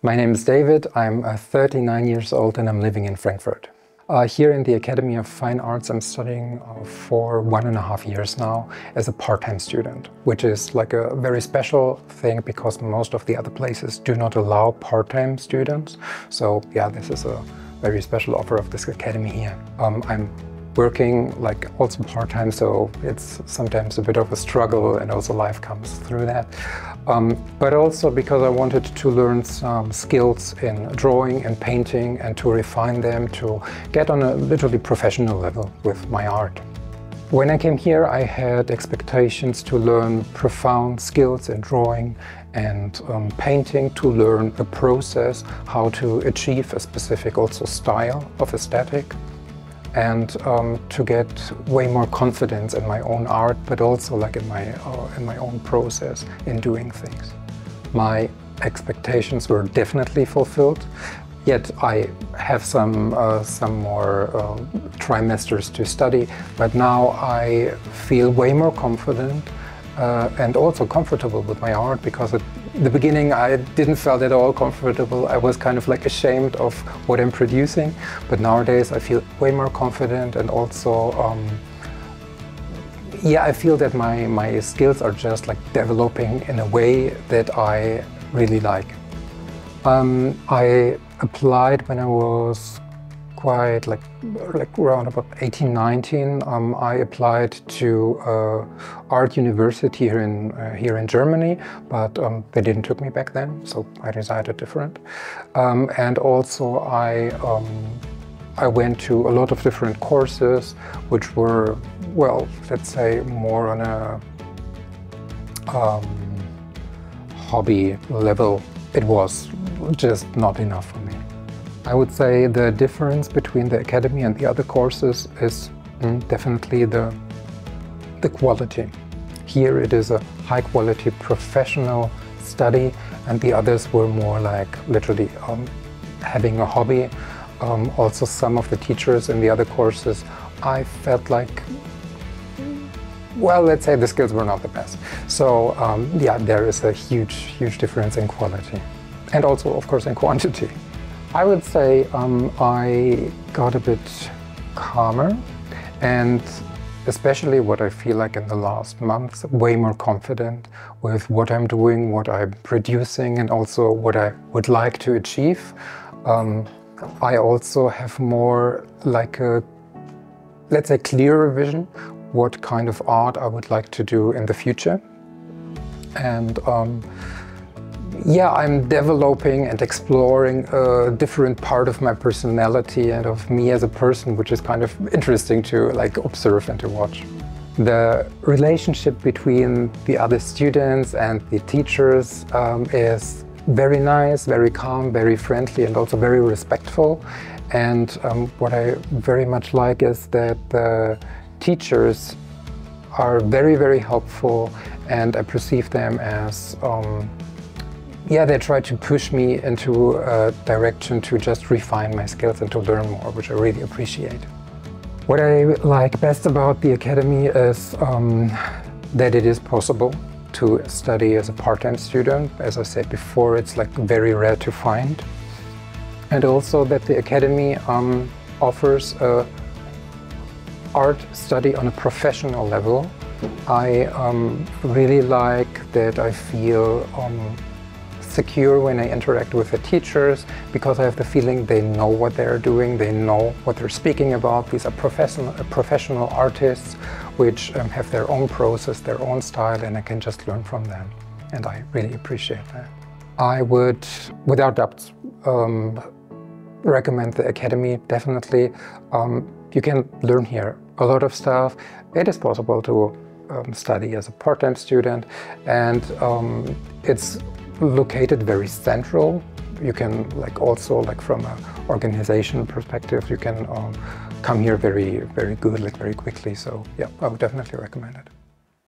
My name is David. I'm 39 years old and I'm living in Frankfurt. Here in the Academy of Fine Arts, I'm studying for 1.5 years now as a part-time student, which is like a very special thing because most of the other places do not allow part-time students. So yeah, this is a very special offer of this academy here. I'm working like also part-time, so it's sometimes a bit of a struggle and also life comes through that. But also because I wanted to learn some skills in drawing and painting and to refine them to get on a literally professional level with my art. When I came here, I had expectations to learn profound skills in drawing and painting, to learn a process, how to achieve a specific also style of aesthetic, and to get way more confidence in my own art, but also like in my own process in doing things. My expectations were definitely fulfilled, yet I have some more trimesters to study, but now I feel way more confident and also comfortable with my art, because at the beginning I didn't feel at all comfortable. I was kind of like ashamed of what I'm producing, but nowadays I feel way more confident, and also yeah, I feel that my skills are just like developing in a way that I really like. I applied when I was quite like around about 18, 19. I applied to art university here in Germany, but they didn't took me back then, so I decided different. And also I went to a lot of different courses, which were, well, let's say more on a hobby level. It was just not enough for me. I would say the difference between the academy and the other courses is definitely the quality. Here it is a high quality professional study, and the others were more like literally having a hobby. Also some of the teachers in the other courses, I felt like, well, let's say the skills were not the best. So yeah, there is a huge difference in quality, and also of course in quantity. I would say I got a bit calmer, and especially what I feel like in the last months, way more confident with what I'm doing, what I'm producing, and also what I would like to achieve. I also have more like a, let's say, clearer vision what kind of art I would like to do in the future. And yeah, I'm developing and exploring a different part of my personality and of me as a person, which is kind of interesting to like observe and to watch. The relationship between the other students and the teachers is very nice, very calm, very friendly, and also very respectful. And what I very much like is that the teachers are very helpful, and I perceive them as yeah, they try to push me into a direction to just refine my skills and to learn more, which I really appreciate. What I like best about the academy is that it is possible to study as a part-time student. As I said before, it's like very rare to find. And also that the academy offers a art study on a professional level. I really like that I feel secure when I interact with the teachers, because I have the feeling they know what they're doing, they know what they're speaking about. These are professional artists which have their own process, their own style, and I can just learn from them. And I really appreciate that. I would, without doubt, recommend the academy, definitely. You can learn here a lot of stuff. It is possible to study as a part-time student, and it's located very central. You can like also like from an organization perspective, you can come here very good, like very quickly. So yeah, I would definitely recommend it.